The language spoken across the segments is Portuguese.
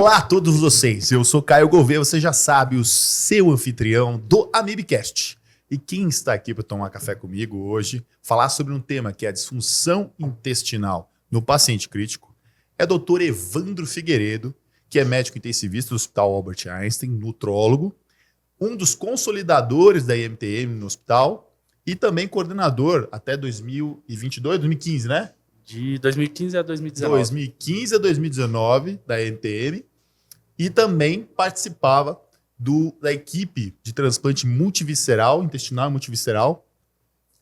Olá a todos vocês, eu sou Caio Gouveia, você já sabe, o seu anfitrião do AmibCast. E quem está aqui para tomar café comigo hoje, falar sobre um tema que é a disfunção intestinal no paciente crítico, é o Dr. Evandro Figueiredo, que é médico intensivista do Hospital Albert Einstein, nutrólogo, um dos consolidadores da IMTM no hospital e também coordenador até 2022, 2015, né? De 2015 a 2019. 2015 a 2019 da IMTM e também participava da equipe de transplante multivisceral, intestinal e multivisceral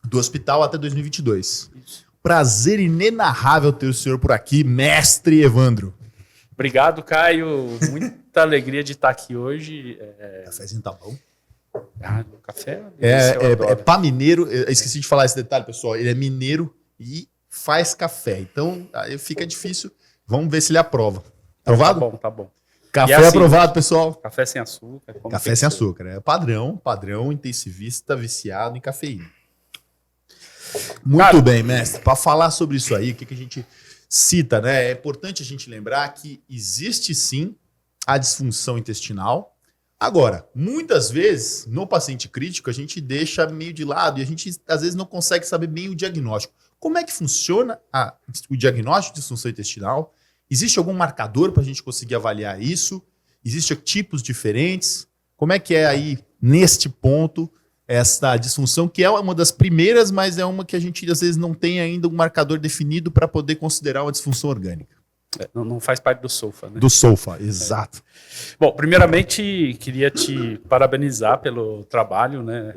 do hospital até 2022. Isso. Prazer inenarrável ter o senhor por aqui, mestre Evandro. Obrigado, Caio. Muita alegria de estar aqui hoje. Cafézinho tá bom? O café é pá mineiro. Eu esqueci de falar esse detalhe, pessoal. Ele é mineiro e faz café. Então, aí fica difícil. Vamos ver se ele aprova. Aprovado? Tá bom. Café assim, aprovado, pessoal. Café sem açúcar. Café sem açúcar. É padrão intensivista viciado em cafeína. Muito bem, mestre. Para falar sobre isso aí, o que a gente cita, né? É importante a gente lembrar que existe sim a disfunção intestinal. Agora, muitas vezes, no paciente crítico, a gente deixa meio de lado e a gente, às vezes, não consegue saber bem o diagnóstico. Como é que funciona o diagnóstico de disfunção intestinal? Existe algum marcador para a gente conseguir avaliar isso? Existem tipos diferentes? Como é que é aí, neste ponto, essa disfunção, que é uma das primeiras, mas é uma que a gente, às vezes, não tem ainda um marcador definido para poder considerar uma disfunção orgânica? Não faz parte do SOFA, né? Do SOFA, exato. Bom, primeiramente, queria te parabenizar pelo trabalho, né?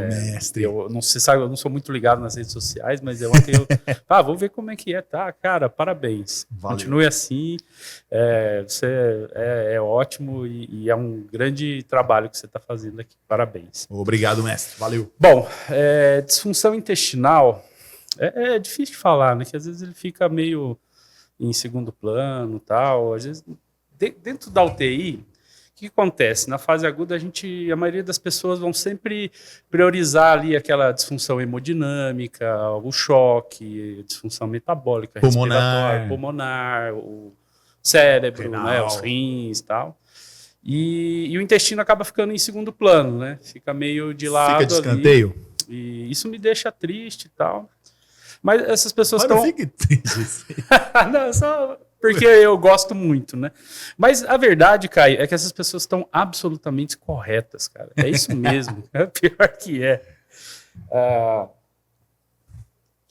Mestre. Eu não sei, sabe, eu não sou muito ligado nas redes sociais, mas ontem vou ver como é que é, tá? Cara, parabéns. Valeu. Continue assim. Você é ótimo e é um grande trabalho que você está fazendo aqui. Parabéns. Obrigado, mestre. Valeu. Bom, disfunção intestinal é difícil de falar, né? Que às vezes ele fica meio em segundo plano e tal. Às vezes, dentro da UTI, o que acontece? Na fase aguda, a maioria das pessoas vão sempre priorizar ali aquela disfunção hemodinâmica, o choque, a disfunção metabólica, respiratória, pulmonar, o cérebro, né, os rins e tal. E o intestino acaba ficando em segundo plano, né? Fica meio de lado. Fica de escanteio. Ali, e isso me deixa triste e tal. Mas essas pessoas estão... Não fique triste. Não, só porque eu gosto muito, né? Mas a verdade, Caio, é que essas pessoas estão absolutamente corretas, cara. É isso mesmo. É pior que é.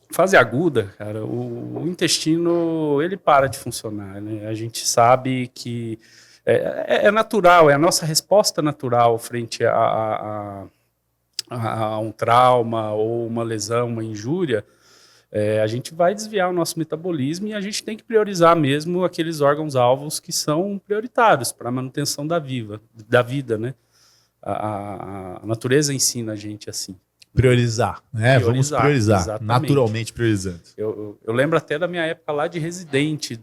Fase aguda, cara, o intestino, ele para de funcionar, né? A gente sabe que é natural, é a nossa resposta natural frente a um trauma ou uma lesão, uma injúria. A gente vai desviar o nosso metabolismo e a gente tem que priorizar mesmo aqueles órgãos-alvos que são prioritários para a manutenção da vida, né? A natureza ensina a gente assim. Priorizar, né? Vamos priorizar, exatamente. Naturalmente priorizando. Eu lembro até da minha época lá de residente,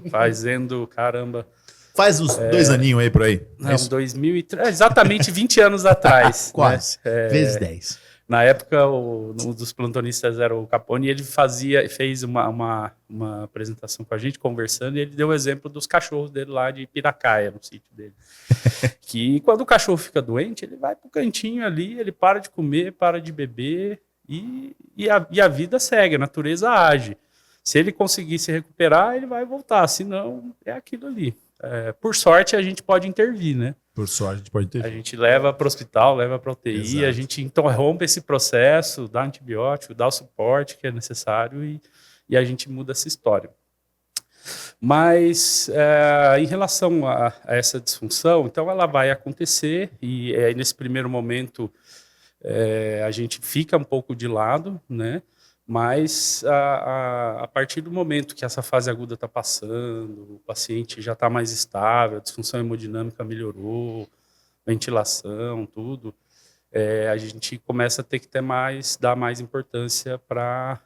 fazendo, caramba... Faz uns 2 aninhos aí por aí. Não, 2003, exatamente 20 anos atrás. Quase, né? vezes 10. Na época, um dos plantonistas era o Capone e ele fez uma apresentação com a gente, conversando, e ele deu o exemplo dos cachorros dele lá de Piracaia, no sítio dele. Que quando o cachorro fica doente, ele vai pro cantinho ali, ele para de comer, para de beber, e a vida segue, a natureza age. Se ele conseguir se recuperar, ele vai voltar, senão é aquilo ali. Por sorte, a gente pode intervir, né? Por sorte, a gente pode intervir. A gente leva para o hospital, leva para a UTI, Exato. A gente interrompe esse processo, dá antibiótico, dá o suporte que é necessário e a gente muda essa história. Mas, em relação a essa disfunção, então ela vai acontecer e nesse primeiro momento a gente fica um pouco de lado, né? Mas a partir do momento que essa fase aguda está passando, o paciente já está mais estável, a disfunção hemodinâmica melhorou, ventilação, tudo, a gente começa a ter que dar mais importância para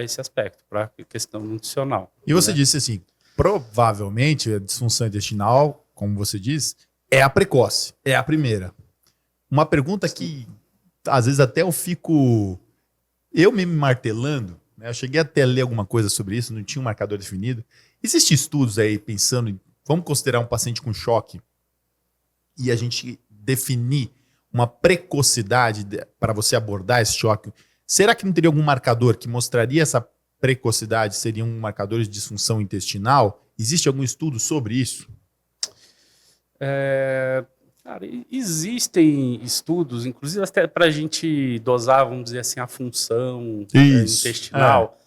esse aspecto, para a questão nutricional. E você disse assim, provavelmente a disfunção intestinal, como você diz, é a precoce, é a primeira. Uma pergunta que às vezes até eu fico... Eu mesmo martelando, né? Eu cheguei até a ler alguma coisa sobre isso, não tinha um marcador definido. Existem estudos aí pensando em, vamos considerar um paciente com choque e a gente definir uma precocidade para você abordar esse choque. Será que não teria algum marcador que mostraria essa precocidade? Seriam marcadores de disfunção intestinal? Existe algum estudo sobre isso? Cara, existem estudos, inclusive até para a gente dosar, vamos dizer assim, a função intestinal,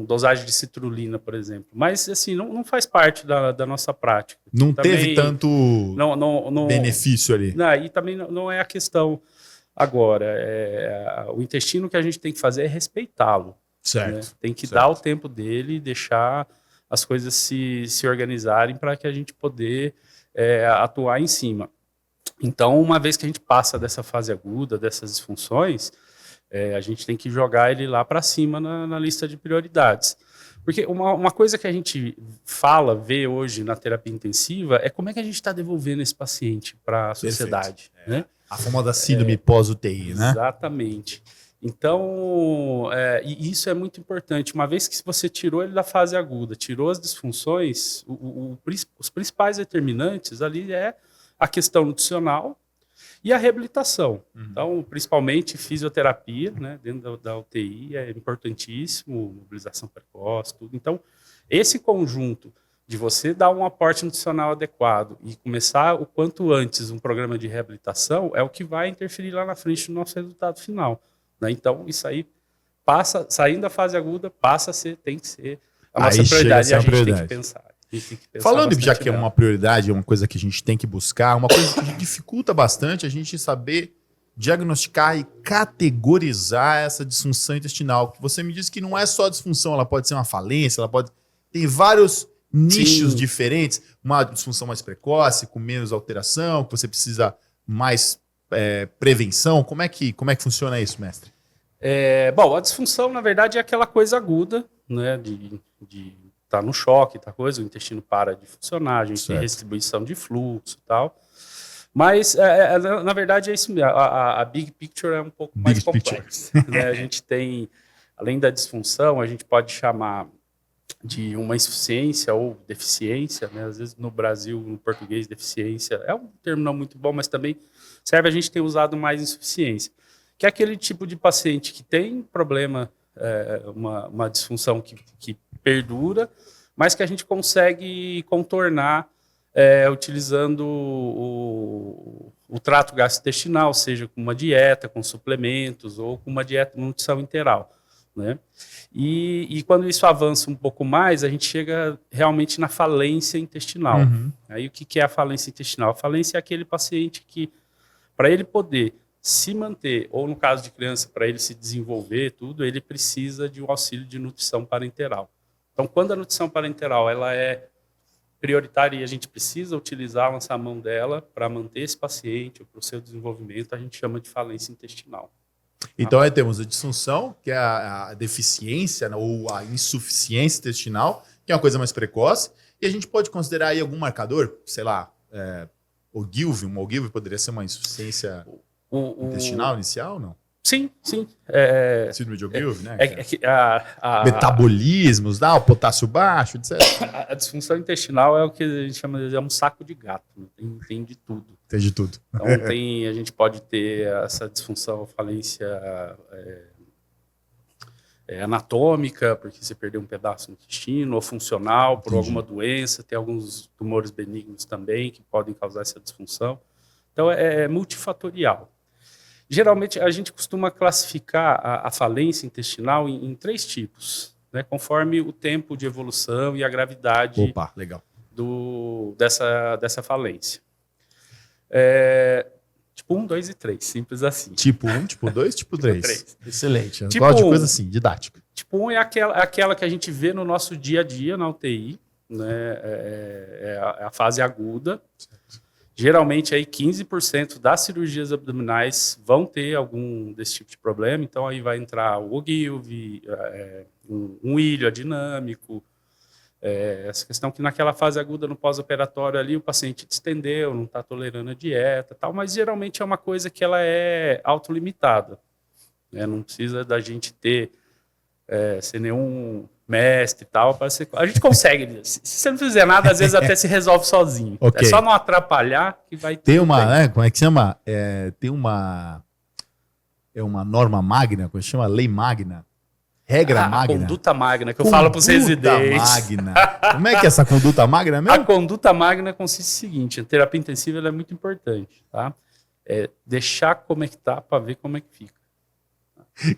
dosagem de citrulina, por exemplo. Mas, assim, não faz parte da nossa prática. Não também, teve tanto benefício ali. E também não é a questão agora. O intestino que a gente tem que fazer é respeitá-lo. Certo. Né? Tem que dar o tempo dele e deixar as coisas se organizarem para que a gente poder atuar em cima. Então, uma vez que a gente passa dessa fase aguda, dessas disfunções, a gente tem que jogar ele lá para cima na lista de prioridades. Porque uma coisa que a gente vê hoje na terapia intensiva é como é que a gente está devolvendo esse paciente para a sociedade. Né? A famosa síndrome pós-UTI, né? Exatamente. Então, e isso é muito importante. Uma vez que você tirou ele da fase aguda, tirou as disfunções, os principais determinantes ali é a questão nutricional e a reabilitação. Então, principalmente fisioterapia, né, dentro da UTI, é importantíssimo, mobilização precoce, tudo. Então, esse conjunto de você dar um aporte nutricional adequado e começar o quanto antes um programa de reabilitação é o que vai interferir lá na frente no nosso resultado final. Né? Então, isso aí saindo da fase aguda, tem que ser a nossa prioridade e a gente tem que pensar. Falando já que é uma prioridade, é uma coisa que a gente tem que buscar, uma coisa que dificulta bastante a gente saber diagnosticar e categorizar essa disfunção intestinal. Você me disse que não é só disfunção, ela pode ser uma falência, tem vários nichos diferentes, uma disfunção mais precoce, com menos alteração, que você precisa mais prevenção. Como é que funciona isso, mestre? Bom, a disfunção, na verdade, é aquela coisa aguda, né, de tá no choque, o intestino para de funcionar, a gente tem restribuição de fluxo e tal. Mas, na verdade, é isso mesmo. A big picture é um pouco mais complexa. Né? A gente tem, além da disfunção, a gente pode chamar de uma insuficiência ou deficiência. Né? Às vezes, no Brasil, no português, deficiência é um termo não muito bom, mas também serve a gente ter usado mais insuficiência. Que é aquele tipo de paciente que tem problema, uma disfunção que perdura, mas que a gente consegue contornar utilizando o trato gastrointestinal, seja com uma dieta, com suplementos ou com uma dieta nutrição integral. Né? E quando isso avança um pouco mais, a gente chega realmente na falência intestinal. Aí o que é a falência intestinal? A falência é aquele paciente que, para ele poder se manter, ou no caso de criança, para ele se desenvolver, ele precisa de um auxílio de nutrição parenteral. Então, quando a nutrição parenteral ela é prioritária e a gente precisa utilizar, lançar a mão dela para manter esse paciente, para o seu desenvolvimento, a gente chama de falência intestinal. Então, aí temos a disfunção, que é a deficiência, né, ou a insuficiência intestinal, que é uma coisa mais precoce, e a gente pode considerar aí algum marcador, sei lá, Ogilvy poderia ser uma insuficiência intestinal inicial ou não? Sim. Síndrome de Ogilvy, né? Metabolismos, o potássio baixo, etc. A disfunção intestinal é o que a gente chama de um saco de gato. Tem de tudo. Tem de tudo. Então, a gente pode ter essa disfunção, falência anatômica, porque você perdeu um pedaço no intestino, ou funcional, por alguma doença. Tem alguns tumores benignos também que podem causar essa disfunção. Então, é multifatorial. Geralmente, a gente costuma classificar a falência intestinal em 3 tipos, né, conforme o tempo de evolução e a gravidade dessa falência. Tipo 1, 2 e 3, simples assim. Tipo 1, tipo 2, tipo 3. Excelente. Eu tipo gosto de coisa assim, didática. Tipo 1 é aquela que a gente vê no nosso dia a dia na UTI, né, é a fase aguda. Geralmente, aí 15% das cirurgias abdominais vão ter algum desse tipo de problema. Então, aí vai entrar o Ogilvy, um ilho adinâmico. Essa questão que naquela fase aguda, no pós-operatório ali, o paciente distendeu, não está tolerando a dieta, tal, mas geralmente é uma coisa que ela é autolimitada. Né? Não precisa da gente ser nenhum mestre e tal. A gente consegue. Se você não fizer nada, às vezes até se resolve sozinho. Ok. É só não atrapalhar que vai Tem tudo uma, bem. né, como é que chama? Tem uma norma magna, como se chama? Lei magna. Regra A magna. conduta magna, que eu falo para os residentes. Magna. Como é que é essa conduta magna A mesmo? conduta magna consiste no seguinte: a terapia intensiva ela é muito importante, tá? É deixar como é que tá para ver como é que fica.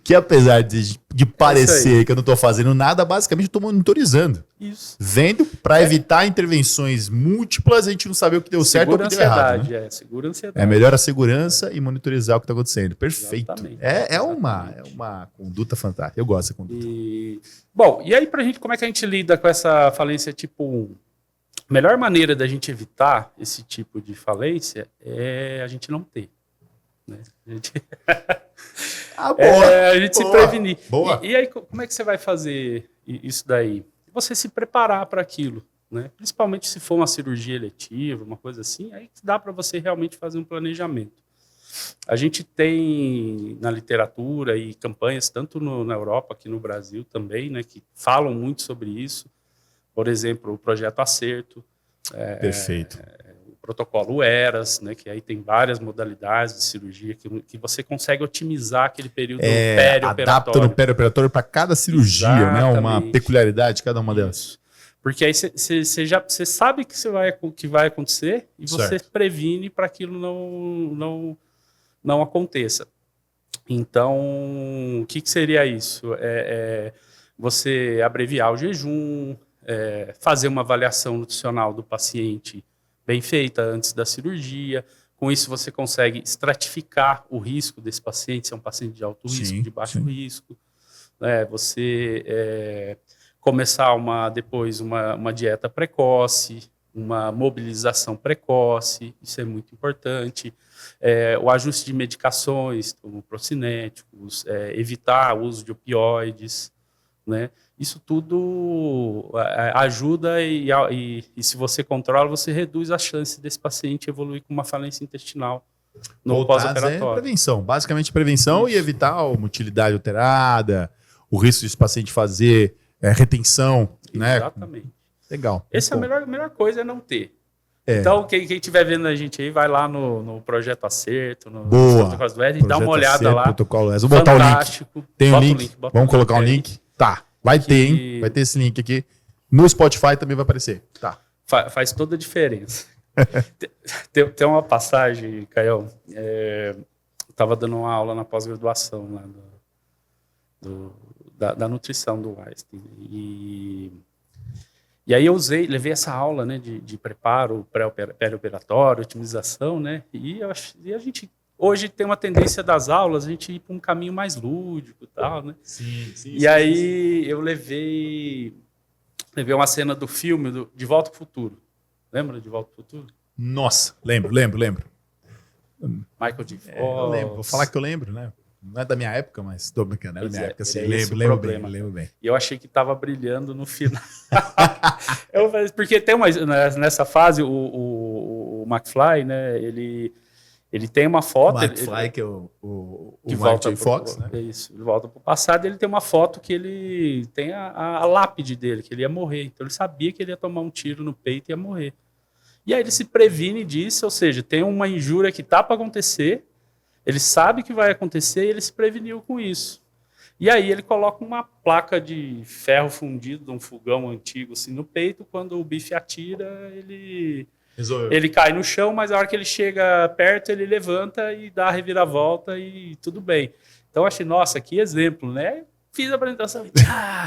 Que apesar de parecer aí. que eu não estou fazendo nada, basicamente eu estou monitorizando. Isso. Vendo para evitar intervenções múltiplas, a gente não saber o que deu certo ou o que deu errado. Né? Segura a ansiedade. É melhor a segurança e monitorizar o que está acontecendo. Perfeito. Exatamente. É uma conduta fantástica. Eu gosto dessa conduta. Bom, e aí como é que a gente lida com essa falência tipo 1? A melhor maneira da gente evitar esse tipo de falência é a gente não ter. Né? Boa. A gente se prevenir. Boa. E aí, como é que você vai fazer isso daí? Você se preparar para aquilo. Né? Principalmente se for uma cirurgia eletiva, uma coisa assim, aí dá para você realmente fazer um planejamento. A gente tem na literatura e campanhas, tanto na Europa, aqui no Brasil também, né, que falam muito sobre isso. Por exemplo, o Projeto Acerto. Perfeito. O protocolo ERAS, né, que aí tem várias modalidades de cirurgia que você consegue otimizar aquele período perioperatório. Adapta no perioperatório para cada cirurgia, né? Uma peculiaridade de cada uma delas. Porque aí você sabe que vai acontecer e você previne para aquilo não aconteça. Então, o que seria isso? Você abreviar o jejum, fazer uma avaliação nutricional do paciente bem feita antes da cirurgia. Com isso, você consegue estratificar o risco desse paciente, se é um paciente de alto risco, de baixo risco. Você começar depois uma dieta precoce, uma mobilização precoce, isso é muito importante. O ajuste de medicações, como procinéticos, evitar o uso de opioides, né? Isso tudo ajuda e se você controla, você reduz a chance desse paciente evoluir com uma falência intestinal no pós-operatório. Prevenção, basicamente prevenção. Isso. E evitar a motilidade alterada, o risco desse paciente fazer retenção. Exatamente. Né? Legal. Essa é a melhor coisa, é não ter. Então, quem estiver vendo a gente aí, vai lá no Projeto Acerto, no Protocolos do ERAS, e dá uma olhada lá. Protocolo ERAS. Vou botar o link. Tem o link. Vamos colocar o link. Tá. Vai ter, hein? Vai ter esse link aqui. No Spotify também vai aparecer. Tá. Faz toda a diferença. Tem uma passagem, Caião. Eu estava dando uma aula na pós-graduação lá da nutrição do Einstein. E aí eu levei essa aula, né, de preparo pré-operatório, otimização, né? E a gente hoje tem uma tendência das aulas a gente ir para um caminho mais lúdico e tal, né? Sim. E aí eu levei uma cena do filme De Volta ao Futuro. Lembra de Volta ao Futuro? Nossa, lembro. Michael J. Fox. Eu lembro. Vou falar que eu lembro, né? Não é da minha época, mas estou brincando. É da minha época, assim. Lembro bem. E eu achei que estava brilhando no final. Porque tem nessa fase, o McFly, né? Ele tem uma foto... O McFly, que é o Michael J. Fox, né? Isso, ele volta para o passado, ele tem uma foto que ele tem a lápide dele, que ele ia morrer. Então ele sabia que ele ia tomar um tiro no peito e ia morrer. E aí ele se previne disso, ou seja, tem uma injúria que está para acontecer, ele sabe que vai acontecer e ele se preveniu com isso. E aí ele coloca uma placa de ferro fundido, de um fogão antigo assim, no peito, quando o bife atira, ele cai no chão, mas a hora que ele chega perto, ele levanta e dá a reviravolta e tudo bem. Então eu achei, nossa, que exemplo, né? Fiz a apresentação e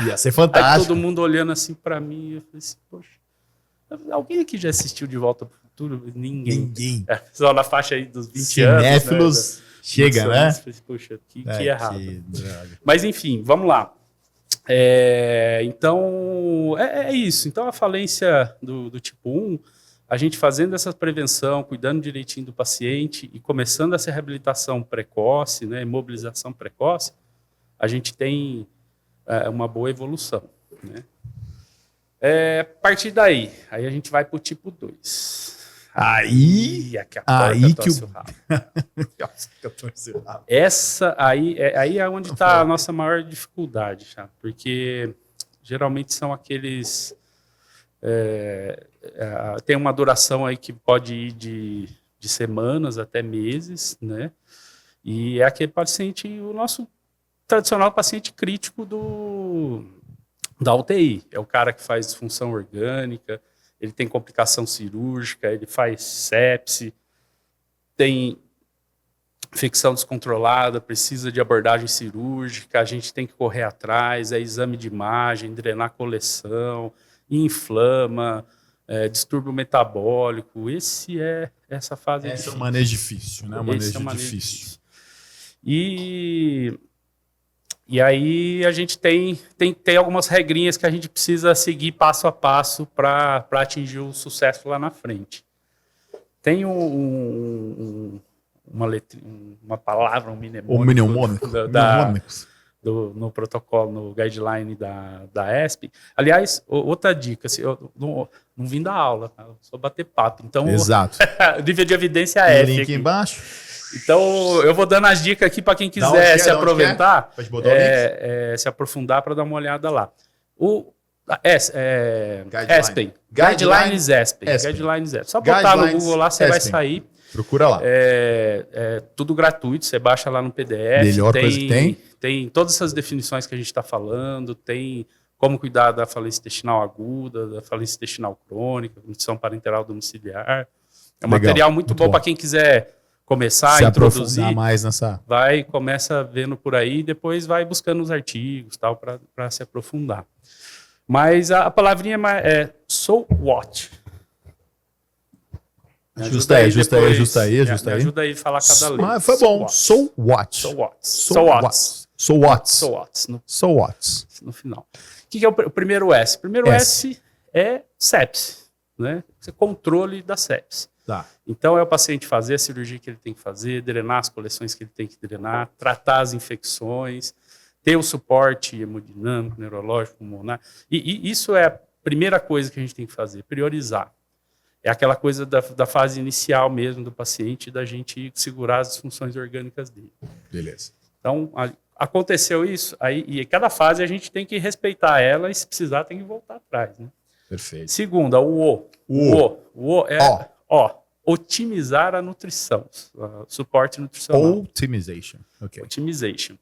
ia ser fantástico. Aí todo mundo olhando assim para mim, eu falei assim, poxa, alguém aqui já assistiu De Volta para o Futuro? Ninguém. Só na faixa aí dos 20 anos. Cinéfilos, né? Chega, né? Poxa, que errado. Mas enfim, vamos lá. Então, é isso. Então a falência do tipo 1, a gente fazendo essa prevenção, cuidando direitinho do paciente e começando essa reabilitação precoce, né, mobilização precoce, a gente tem uma boa evolução. Né? A partir daí, aí a gente vai para o tipo 2. Aí Essa aí é onde está a nossa maior dificuldade, já, porque geralmente são aqueles... tem uma duração aí que pode ir de semanas até meses, né? E é aquele paciente, o nosso tradicional paciente crítico da UTI. É o cara que faz disfunção orgânica, ele tem complicação cirúrgica, ele faz sepse, tem infecção descontrolada, precisa de abordagem cirúrgica, a gente tem que correr atrás, é exame de imagem, drenar coleção, inflama, distúrbio metabólico. Essa fase é difícil. É um manejo difícil, né? Um manejo difícil. E aí a gente tem algumas regrinhas que a gente precisa seguir passo a passo para atingir o sucesso lá na frente. Tem uma palavra, um mnemônico no protocolo, no guideline da ESP. Aliás, outra dica, assim, eu não vim da aula, tá? Eu só bater papo. Então, exato. Nível de evidência é F. Link aqui embaixo. Então, eu vou dando as dicas aqui para quem quiser se aproveitar, se aprofundar para dar uma olhada lá. ESPEN. Guidelines ESPEN. Só botar no Google lá, você vai sair. Procura lá. Tudo gratuito, você baixa lá no PDF. Melhor coisa que tem. Tem todas essas definições que a gente está falando, tem como cuidar da falência intestinal aguda, da falência intestinal crônica, nutrição parenteral domiciliar. É um material muito bom para quem quiser começar a introduzir mais nessa. Começa vendo por aí, depois vai buscando os artigos tal para se aprofundar. Mas a palavrinha é so what? Ajusta aí. Ajuda aí a falar cada letra. Mas foi bom. So what? No final. O que é o primeiro S? O primeiro S é sepse, né? Controle da sepse. Tá. Então é o paciente fazer a cirurgia que ele tem que fazer, drenar as coleções que ele tem que drenar, tratar as infecções, ter o suporte hemodinâmico, neurológico, pulmonar. E isso é a primeira coisa que a gente tem que fazer, priorizar. É aquela coisa da fase inicial mesmo do paciente, da gente segurar as disfunções orgânicas dele. Beleza. Então, aconteceu isso, e cada fase a gente tem que respeitar ela e se precisar tem que voltar atrás, né? Perfeito. Segunda, o O é otimizar a nutrição, suporte nutricional. Optimization. Okay. Optimization.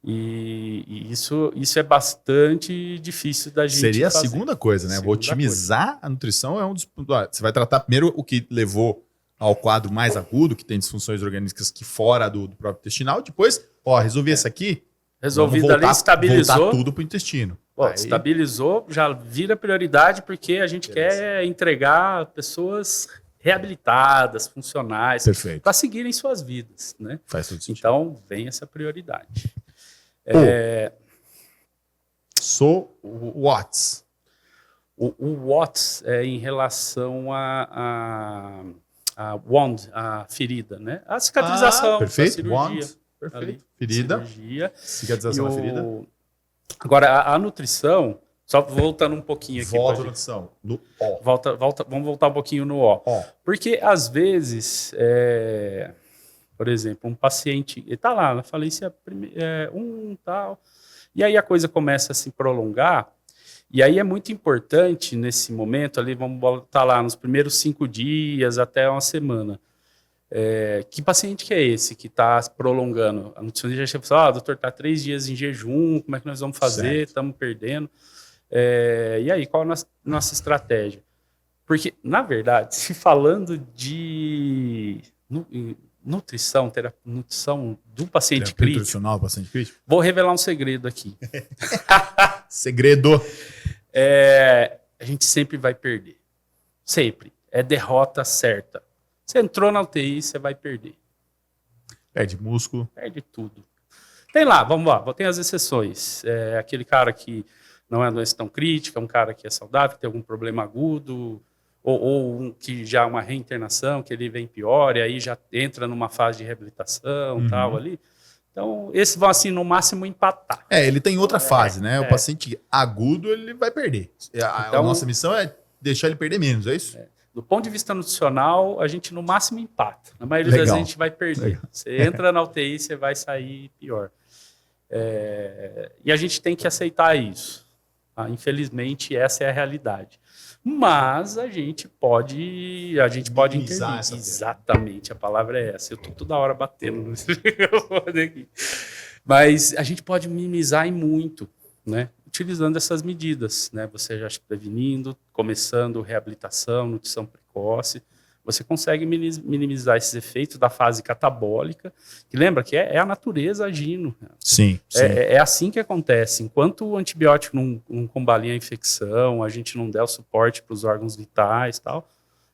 E isso é bastante difícil da gente Seria fazer. A segunda coisa, né? Vou otimizar a nutrição. Você vai tratar primeiro o que levou ao quadro mais agudo, que tem disfunções orgânicas que fora do próprio intestinal. Depois, resolvi isso aqui. Resolvido ali, estabilizou. Voltar tudo para o intestino. Estabilizou, já vira prioridade, porque a gente quer entregar pessoas reabilitadas, funcionais, para seguirem suas vidas, né? Faz todo sentido. Então, vem essa prioridade. So what? O what é em relação a wound, a ferida, né? A cicatrização, perfeito. A cirurgia. Wound, perfeito. Ferida. Cirurgia. Cicatrização da ferida. Agora, a nutrição, só voltando um pouquinho aqui. Volta a nutrição, no O. Vamos voltar um pouquinho no O. Porque, às vezes, por exemplo, um paciente, ele está lá na falência 1 tal, e aí a coisa começa a se prolongar, e aí é muito importante, nesse momento, ali, vamos botar lá nos primeiros 5 dias até uma semana, que paciente que é esse que está prolongando? A nutricionista já falou, doutor, está 3 dias em jejum, como é que nós vamos fazer? Estamos perdendo. E aí, qual a nossa estratégia? Porque, na verdade, se falando de nutrição do paciente crítico, nutricional, paciente crítico, vou revelar um segredo aqui. Segredo. A gente sempre vai perder. Sempre. É derrota certa. Você entrou na UTI, você vai perder. Perde músculo. Perde tudo. Tem lá, vamos lá, tem as exceções. Aquele cara que não é uma doença tão crítica, um cara que é saudável, que tem algum problema agudo, ou um que já é uma reinternação, que ele vem pior, e aí já entra numa fase de reabilitação, tal, ali. Então, esses vão, assim, no máximo empatar. Ele tem outra fase, né? O paciente agudo, ele vai perder. A nossa missão é deixar ele perder menos, é isso? Do ponto de vista nutricional, a gente no máximo empata. Na maioria das vezes a gente vai perder. Você entra na UTI, você vai sair pior. E a gente tem que aceitar isso. Infelizmente, essa é a realidade. Mas a gente pode Minimizar intervir. essa perda. Exatamente, a palavra é essa. Eu estou toda hora batendo nesse microfone aqui. Mas a gente pode minimizar e muito, né? Utilizando essas medidas, né? Você já prevenindo, começando reabilitação, nutrição precoce, você consegue minimizar esses efeitos da fase catabólica, que lembra que é a natureza agindo. Sim, sim. É assim que acontece. Enquanto o antibiótico não combater a infecção, a gente não der o suporte para os órgãos vitais, tal,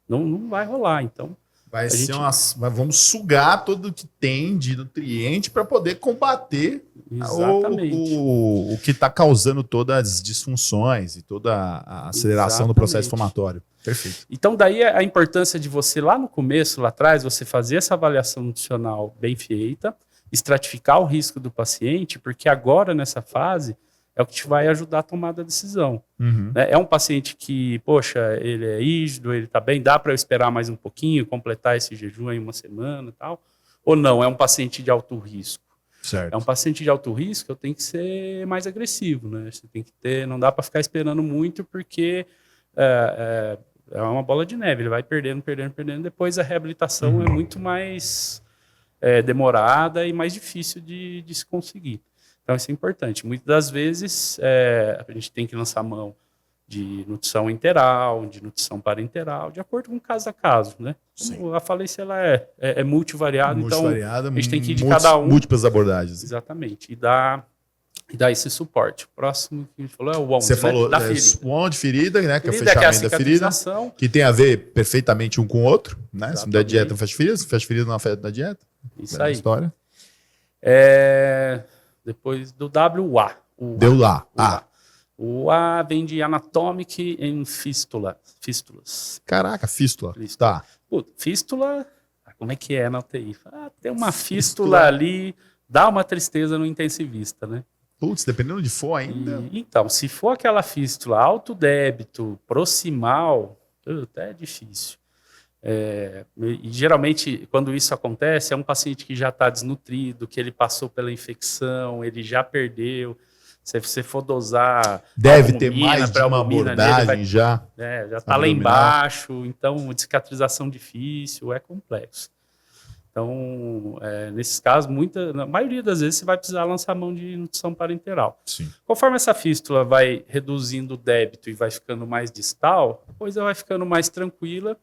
não vai rolar. Então, Vai ser vamos sugar tudo que tem de nutriente para poder combater o que está causando todas as disfunções e toda a aceleração do processo inflamatório. Perfeito. Então, daí a importância de você, lá no começo, lá atrás, você fazer essa avaliação nutricional bem feita, estratificar o risco do paciente, porque agora, nessa fase, é o que te vai ajudar a tomar a decisão. Uhum. É um paciente que, poxa, ele é rígido, ele está bem, dá para eu esperar mais um pouquinho, completar esse jejum em uma semana e tal? Ou não, é um paciente de alto risco? Certo. É um paciente de alto risco, eu tenho que ser mais agressivo, né? Você tem que ter, não dá para ficar esperando muito, porque é uma bola de neve, ele vai perdendo, depois a reabilitação é muito mais demorada e mais difícil de se conseguir. Então, isso é importante. Muitas das vezes, a gente tem que lançar mão de nutrição enteral, de nutrição parenteral, de acordo com caso a caso, né? Como a falência ela é multivariada, então a gente tem que ir de cada um. Múltiplas abordagens. Exatamente. E dar esse suporte. O próximo que a gente falou é o wound, Você falou da ferida. Wound, ferida, né? Que é o fechamento da ferida. Que tem a ver perfeitamente um com o outro, né? Exatamente. Se não der dieta, não fecha ferida. Se fecha ferida, não afeta da dieta. Isso aí. História. Depois do WA. Deu lá. O A vem de Anatomic and Fístulas. Caraca, fístula. Tá. Fístula, como é que é na UTI? Tem uma fístula ali, dá uma tristeza no intensivista, né? Putz, dependendo de for ainda. Então, se for aquela fístula alto débito, proximal, é difícil. E geralmente, quando isso acontece, é um paciente que já está desnutrido, que ele passou pela infecção, ele já perdeu. Se você for dosar... Deve ter mais de uma abordagem já. Já está lá embaixo, então cicatrização difícil, é complexo. Então, nesses casos, na maioria das vezes, você vai precisar lançar mão de nutrição parenteral. Sim. Conforme essa fístula vai reduzindo o débito e vai ficando mais distal, a coisa vai ficando mais tranquila,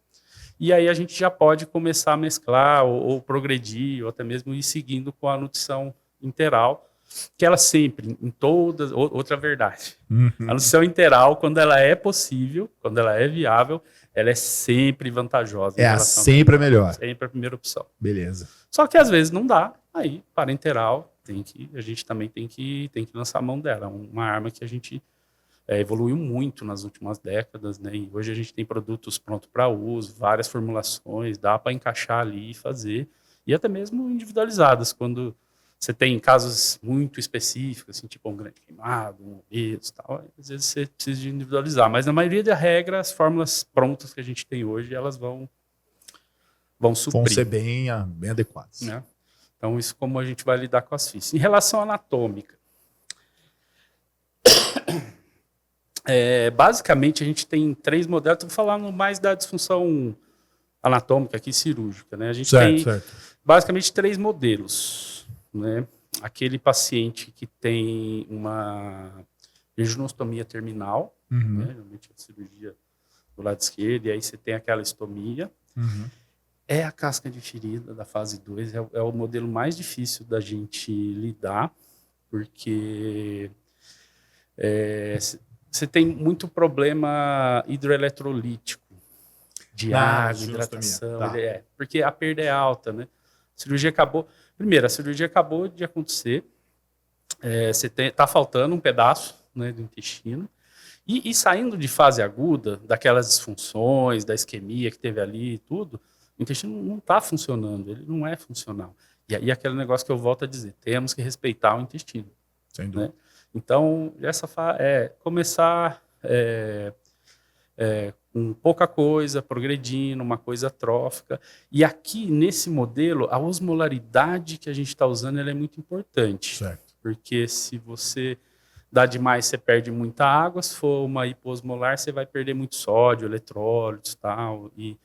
e aí a gente já pode começar a mesclar ou progredir, ou até mesmo ir seguindo com a nutrição interal, que ela sempre, em todas... Outra verdade. A nutrição interal, quando ela é possível, quando ela é viável, ela é sempre vantajosa. Sempre a melhor. Sempre a primeira opção. Beleza. Só que às vezes não dá, aí parenteral, a gente também tem que lançar a mão dela. Uma arma que a gente evoluiu muito nas últimas décadas, né? E hoje a gente tem produtos prontos para uso, várias formulações, dá para encaixar ali e fazer, e até mesmo individualizadas, quando você tem casos muito específicos, assim, tipo um grande queimado, um obeso e tal, às vezes você precisa de individualizar, mas na maioria das regras, as fórmulas prontas que a gente tem hoje, elas vão suprir. Vão ser bem adequadas. Né? Então, isso como a gente vai lidar com as físicas. Em relação à anatômica, basicamente a gente tem 3 modelos, estou falando mais da disfunção anatômica aqui, cirúrgica, né? A gente tem basicamente 3 modelos. Né? Aquele paciente que tem uma jejunostomia terminal, né? Geralmente a cirurgia do lado esquerdo, e aí você tem aquela estomia. É a casca de ferida da fase 2, é o modelo mais difícil da gente lidar, porque você tem muito problema hidroeletrolítico, de água, hidratação, porque a perda é alta, né? A cirurgia acabou... Primeiro, a cirurgia acabou de acontecer, tá faltando um pedaço, né, do intestino, e saindo de fase aguda, daquelas disfunções, da isquemia que teve ali e tudo, o intestino não está funcionando, ele não é funcional. E aí aquele negócio que eu volto a dizer, temos que respeitar o intestino. Sem dúvida. Né? Então, começar com pouca coisa, progredindo, uma coisa trófica. E aqui, nesse modelo, a osmolaridade que a gente está usando ela é muito importante. Certo. Porque se você dá demais, você perde muita água. Se for uma hiposmolar, você vai perder muito sódio, eletrólitos e tal. E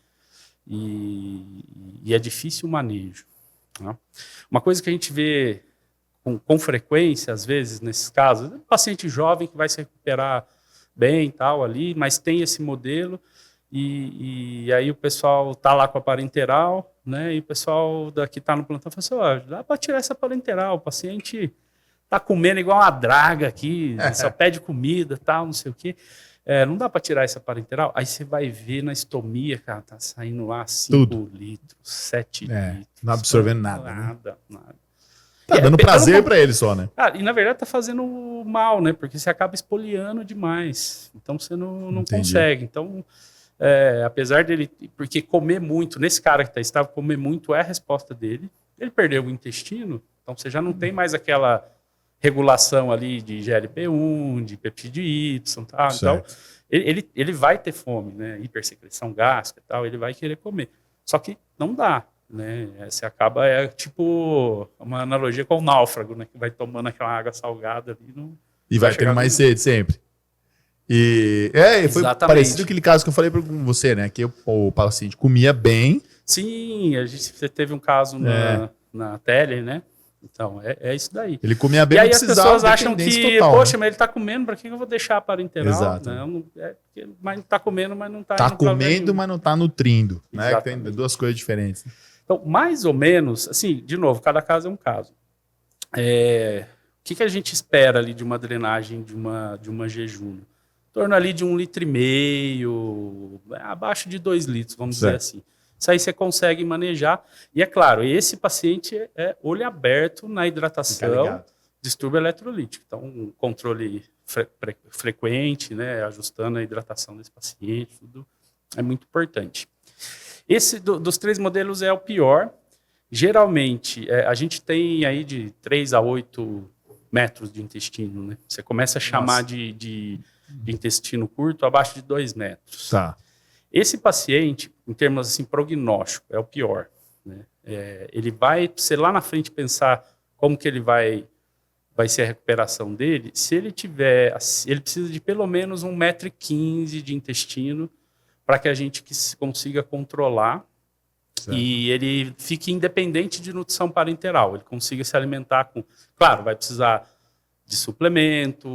é difícil o manejo. Né? Uma coisa que a gente vê com frequência, às vezes, nesses casos, é um paciente jovem que vai se recuperar bem e tal ali, mas tem esse modelo, e aí o pessoal está lá com a parenteral, né? E o pessoal daqui está no plantão fala assim, dá para tirar essa parenteral, o paciente está comendo igual uma draga aqui, só pede comida, tal, não sei o quê. Não dá para tirar essa parenteral? Aí você vai ver na estomia, cara, tá saindo lá 5 litros, 7 litros. Não absorvendo nada. Nada. Tá dando prazer para ele só, né? E na verdade tá fazendo mal, né? Porque você acaba espoliando demais. Então você não consegue. Então, apesar dele... Porque comer muito, nesse cara que está estável, comer muito é a resposta dele. Ele perdeu o intestino, então você já não tem mais aquela regulação ali de GLP-1, de peptídeo Y, tá? Então ele vai ter fome, né? Hipersecreção gástrica e tal, ele vai querer comer. Só que não dá. Né? Você acaba, tipo uma analogia com o náufrago, né? Que vai tomando aquela água salgada ali. E vai tendo mais sede sempre. E foi parecido com aquele caso que eu falei para você, né? Que o paciente comia bem. Sim, você teve um caso na tele, né? Então, é isso daí. Ele comia bem, e aí as pessoas acham que, total, poxa, né? mas ele tá comendo, para que eu vou deixar a parenteral? Exato. Não, mas tá comendo, mas não tá... Tá comendo, mas não tá nutrindo. Né? Tem duas coisas diferentes. Então, mais ou menos, assim, de novo, cada caso é um caso. O que a gente espera ali de uma drenagem de uma jejum? Em torno ali de 1,5 litro, abaixo de 2 litros, vamos dizer assim. Isso aí você consegue manejar. E é claro, esse paciente é olho aberto na hidratação, distúrbio eletrolítico. Então, um controle frequente, né, ajustando a hidratação desse paciente, tudo é muito importante. Esse dos 3 modelos é o pior. Geralmente, a gente tem aí de 3 a 8 metros de intestino. Né? Você começa a chamar de intestino curto abaixo de 2 metros. Tá. Esse paciente, em termos assim, prognóstico, é o pior. Né? Ele vai, você lá na frente pensar como que ele vai ser a recuperação dele, se ele precisa de pelo menos 1,15 m de intestino para que a gente consiga controlar e ele fique independente de nutrição parenteral. Ele consiga se alimentar com... Claro, vai precisar de suplemento,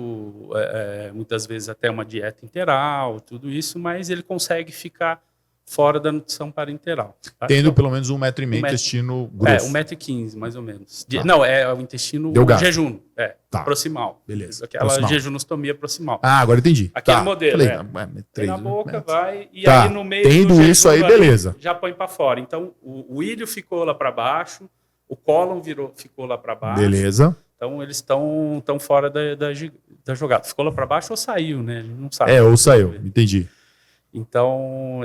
muitas vezes até uma dieta interal, tudo isso, mas ele consegue ficar fora da nutrição parenteral. Tá? Tendo pelo menos 1,5 m intestino grosso. 1,15 m, mais ou menos. Não, é o intestino jejum, proximal. Beleza. Aquela jejunostomia proximal. Agora entendi. Aquele modelo, Falei, na boca, vai, e aí no meio tendo do isso aí, beleza. Já põe para fora. Então, o ilho ficou lá para baixo, o cólon ficou lá para baixo. Beleza. Então, eles estão fora da jogada. Ficou lá para baixo ou saiu, né? A gente não sabe. Ou saiu, entendi. Então,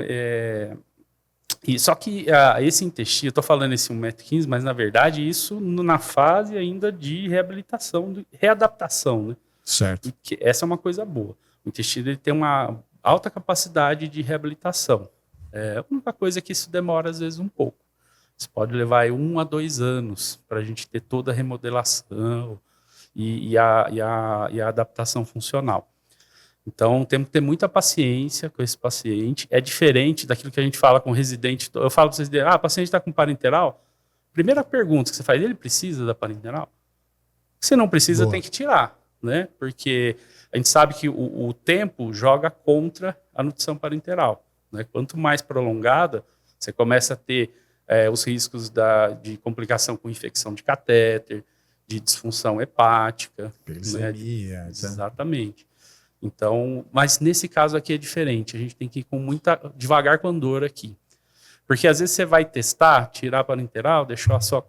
só que esse intestino, eu estou falando esse 1,15 m, mas na verdade isso na fase ainda de reabilitação, readaptação, né? Certo. E essa é uma coisa boa. O intestino ele tem uma alta capacidade de reabilitação. A única coisa é que isso demora às vezes um pouco. Isso pode levar 1 a 2 anos para a gente ter toda a remodelação e a adaptação funcional. Então, temos que ter muita paciência com esse paciente. É diferente daquilo que a gente fala com o residente. Eu falo para vocês, o paciente está com parenteral. Primeira pergunta que você faz, ele precisa da parenteral? Se não precisa, tem que tirar, né? Porque a gente sabe que o tempo joga contra a nutrição parenteral. Né? Quanto mais prolongada, você começa a ter os riscos de complicação com infecção de catéter, de disfunção hepática. Né? Exatamente. Então, mas nesse caso aqui é diferente. A gente tem que ir devagar com a dor aqui. Porque às vezes você vai testar, tirar a parenteral, deixou a sua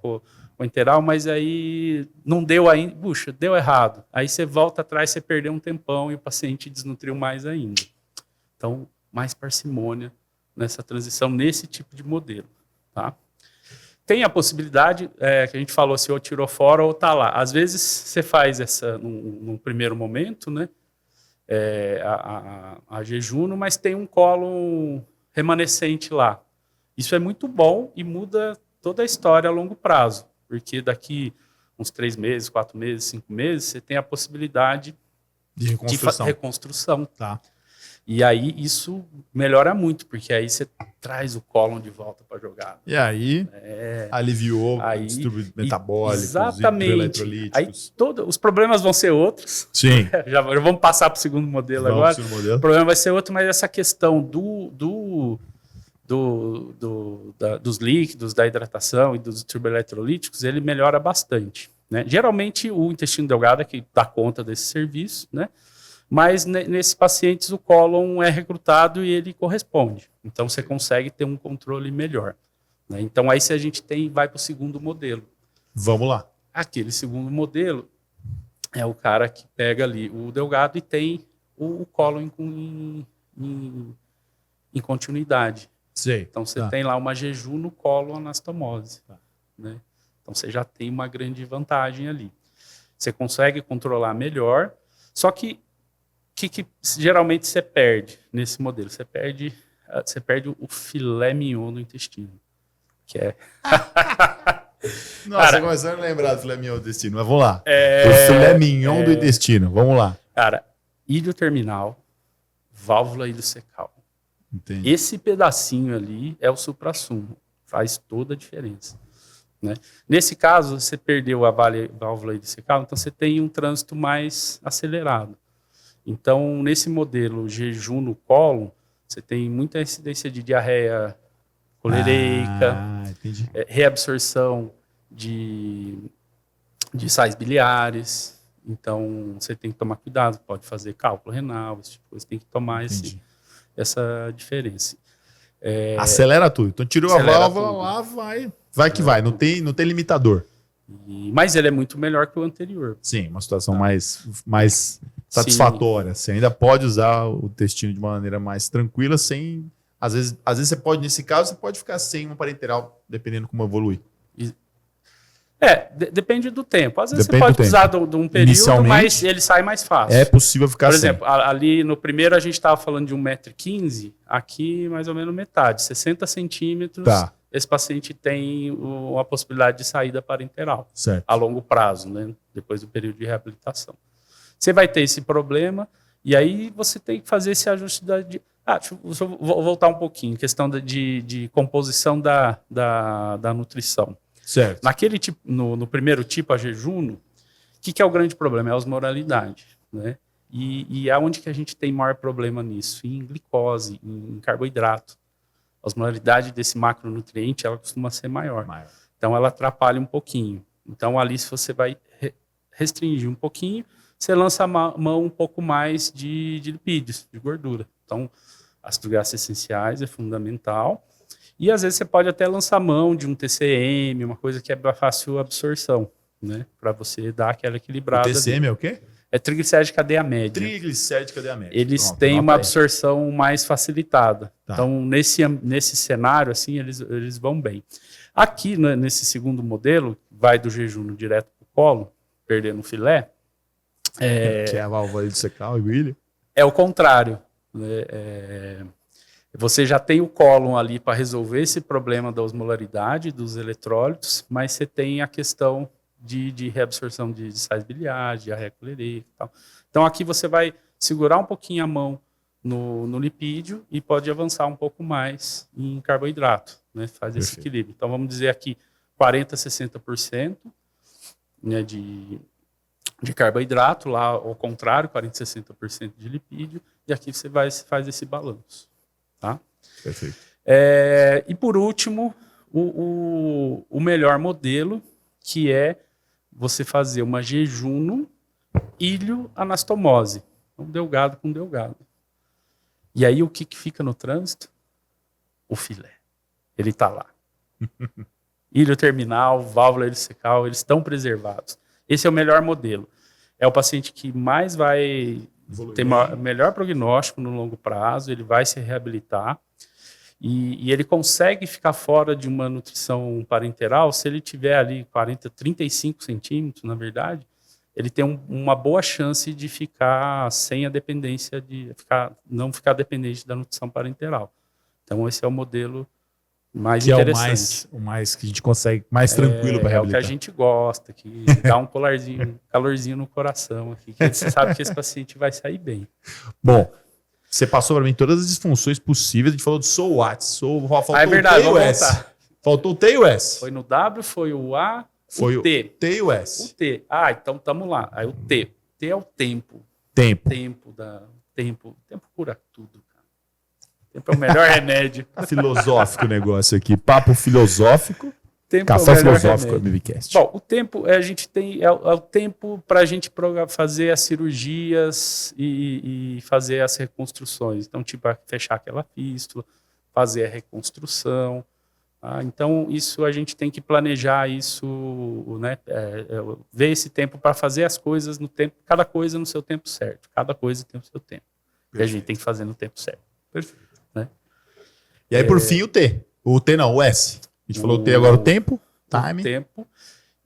parenteral, mas aí não deu ainda. Puxa, deu errado. Aí você volta atrás, você perdeu um tempão e o paciente desnutriu mais ainda. Então, mais parcimônia nessa transição, nesse tipo de modelo. Tá? Tem a possibilidade, que a gente falou, se ou tirou fora ou está lá. Às vezes você faz essa num primeiro momento, né? A jejum, mas tem um cólon remanescente lá. Isso é muito bom e muda toda a história a longo prazo, porque daqui uns 3 meses, 4 meses, 5 meses, você tem a possibilidade De reconstrução. reconstrução. Tá. E aí isso melhora muito, porque aí você traz o cólon de volta para jogar. E aí aliviou Aí, o distúrbio metabólico, exatamente. Aí eletrolíticos. os problemas vão ser outros. Sim. Já vamos passar para o segundo modelo agora. O problema vai ser outro, mas essa questão dos líquidos, da hidratação e dos turboeletrolíticos, ele melhora bastante. Né? Geralmente o intestino delgado é que dá conta desse serviço, né? Mas nesses pacientes o cólon é recrutado e ele corresponde. Então você consegue ter um controle melhor. Né? Então aí se a gente vai para o segundo modelo. Vamos lá. Aquele segundo modelo é o cara que pega ali o delgado e tem o cólon em continuidade. Sei. Então você tem lá uma jejum no cólon anastomose. Né? Então você já tem uma grande vantagem ali. Você consegue controlar melhor, só que geralmente você perde nesse modelo? Você perde o filé mignon do intestino, que é... Nossa, começando a lembrar do filé mignon do intestino, mas vamos lá. O filé mignon do intestino, vamos lá. Cara, ilho terminal, válvula ileocecal. Entendi. Esse pedacinho ali é o suprassumo, faz toda a diferença. Né? Nesse caso, você perdeu a válvula ileocecal, então você tem um trânsito mais acelerado. Então, nesse modelo jejum no cólon, você tem muita incidência de diarreia coleireica, reabsorção de sais biliares. Então, você tem que tomar cuidado, pode fazer cálculo renal, esse tipo de coisa, tem que tomar essa diferença. Acelera tudo. Então, tirou a válvula, lá vai que vai, não tem limitador. Mas ele é muito melhor que o anterior. Sim, uma situação mais satisfatória. Sim. Você ainda pode usar o intestino de uma maneira mais tranquila, sem... Às vezes você pode, nesse caso, você pode ficar sem uma parenteral, dependendo como evolui. Depende do tempo. Às vezes você pode usar de um período, mas ele sai mais fácil. É possível ficar sem. Por exemplo, ali no primeiro a gente estava falando de 1,15 m, aqui mais ou menos metade, 60 centímetros. Tá. Esse paciente tem uma possibilidade de saída parenteral certo. A longo prazo, né? Depois do período de reabilitação. Você vai ter esse problema e aí você tem que fazer esse ajuste vou voltar um pouquinho, questão de composição da nutrição. Certo. Naquele tipo, no primeiro tipo, a jejum, o que é o grande problema? É a osmoralidade, né? E aonde que a gente tem maior problema nisso? Em glicose, em carboidrato. A osmolaridade desse macronutriente, ela costuma ser maior. Então, ela atrapalha um pouquinho. Então, ali, se você vai restringir um pouquinho, você lança a mão um pouco mais de lipídios, de gordura. Então, ácidos graxos essenciais é fundamental. E, às vezes, você pode até lançar mão de um TCM, uma coisa que é fácil absorção, né? Para você dar aquela equilibrada. O TCM é o quê? É triglicéride de cadeia média. Triglicéride de cadeia média. Eles têm uma absorção mais facilitada. Tá. Então, nesse cenário, assim, eles vão bem. Aqui, né, nesse segundo modelo, vai do jejum direto para o colo, perdendo o filé. Que é a válvula ileocecal e o ilho. É o contrário. Né? Você já tem o cólon ali para resolver esse problema da osmolaridade, dos eletrólitos, mas você tem a questão de reabsorção de sais biliares, diarreia coleireica e tal. Então, aqui você vai segurar um pouquinho a mão no lipídio e pode avançar um pouco mais em carboidrato, né? Faz esse equilíbrio. Então, vamos dizer aqui 40% a 60%, né, de carboidrato, lá ao contrário, 40% a 60% de lipídio, e aqui você faz esse balanço. Tá? Perfeito. E por último, o melhor modelo, que é você fazer uma jejum ilho-anastomose, um delgado com delgado. E aí o que fica no trânsito? O filé. Ele está lá. Ilho terminal, válvula ileocecal, eles estão preservados. Esse é o melhor modelo. É o paciente que mais vai ter melhor prognóstico no longo prazo, ele vai se reabilitar e ele consegue ficar fora de uma nutrição parenteral se ele tiver ali 35 centímetros, na verdade, ele tem uma boa chance de ficar sem a dependência, não ficar dependente da nutrição parenteral. Então, esse é o modelo mais que interessante. é o mais que a gente consegue, mais tranquilo para reabilitar. É o que a reabilitar. gente gosta, que dá um calorzinho no coração aqui, que você sabe que esse paciente vai sair bem. Bom, você passou para mim todas as disfunções possíveis, a gente falou do so what, faltou é verdade, o T e o S. Faltou o T e o S. Foi no W, foi o A, foi o T. T e o S. O T. Ah, então tamo lá. Aí o T. O T é o tempo. Tempo. Tempo cura tudo, cara. Tempo é o melhor remédio. Filosófico o negócio aqui. Papo filosófico. Tempo Café é o melhor filosófico remédio. MVCast. Bom, o tempo a gente tem é o tempo para a gente fazer as cirurgias e fazer as reconstruções. Então, tipo, fechar aquela fístula, fazer a reconstrução. Então, isso a gente tem que planejar isso, né? Ver esse tempo para fazer as coisas no tempo, cada coisa no seu tempo certo. Cada coisa tem o seu tempo. Perfeito. E a gente tem que fazer no tempo certo. Perfeito. Né? E aí, por fim, o T. O T não, o S. A gente falou o T agora, o tempo, time. O tempo.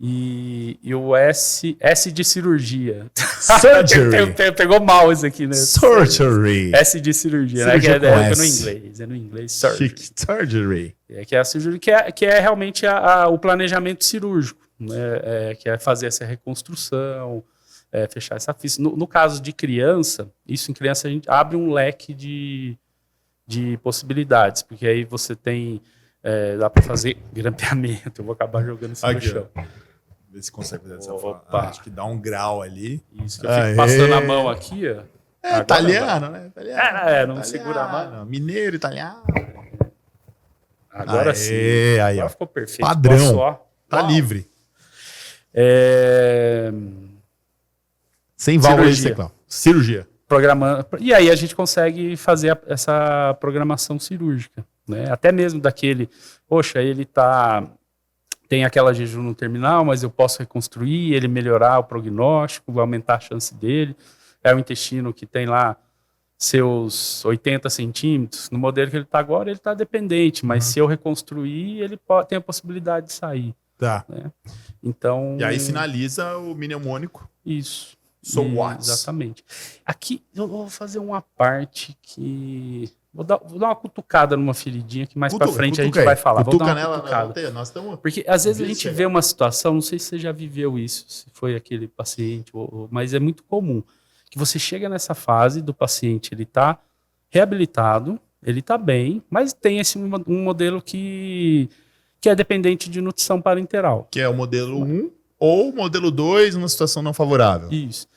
E o S de cirurgia. Surgery. Pegou mal isso aqui, né? Surgery. S de cirurgia, né? É no inglês. É no inglês. Surgery. Surgery. Que é a cirurgia, que é realmente o planejamento cirúrgico, né? Que é fazer essa reconstrução, fechar essa fístula. No caso de criança, isso em criança a gente abre um leque de possibilidades, porque aí você tem... dá para fazer grampeamento. Eu vou acabar jogando isso no chão. Vê se consegue fazer dessa forma. Acho que dá um grau ali. Isso, que eu fico passando a mão aqui, ó. Italiano, né? Italiano. Não segura a mão. Mineiro, italiano. Agora sim. Agora ficou perfeito. Padrão. Tá livre. Sem válvula sacral. Cirurgia. Programando. E aí a gente consegue fazer essa programação cirúrgica. Né? Até mesmo daquele, poxa, ele tem aquela jejum no terminal, mas eu posso reconstruir, ele melhorar o prognóstico, aumentar a chance dele. É o intestino que tem lá seus 80 centímetros. No modelo que ele está agora, ele está dependente, mas se eu reconstruir, ele tem a possibilidade de sair. Tá. Né? Então... E aí finaliza o mnemônico. Isso. So what? Exatamente. Aqui eu vou fazer uma parte que... Vou dar uma cutucada numa feridinha que mais pra frente a gente vai falar. Cutuca vou dar nela, cutucada. Nós estamos... Porque às vezes a gente vê uma situação, não sei se você já viveu isso, se foi aquele paciente, mas é muito comum, que você chega nessa fase do paciente, ele tá reabilitado, ele tá bem, mas tem um modelo que é dependente de nutrição parenteral. Que é o modelo 1 ou o modelo 2, numa situação não favorável. Isso.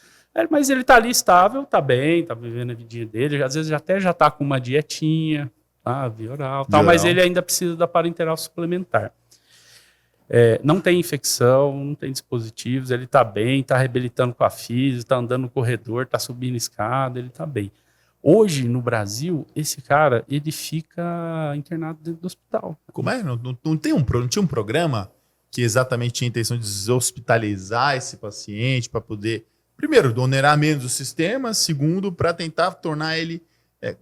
Mas ele tá ali estável, tá bem, tá vivendo a vidinha dele, às vezes já tá com uma dietinha, via oral, tal, mas ele ainda precisa da parenteral suplementar. Não tem infecção, não tem dispositivos, ele tá bem, tá reabilitando com a física, tá andando no corredor, tá subindo escada, ele tá bem. Hoje, no Brasil, esse cara, ele fica internado dentro do hospital. Como é? Não tinha um programa que exatamente tinha a intenção de deshospitalizar esse paciente para poder... Primeiro, onerar menos o sistema. Segundo, para tentar tornar ele ter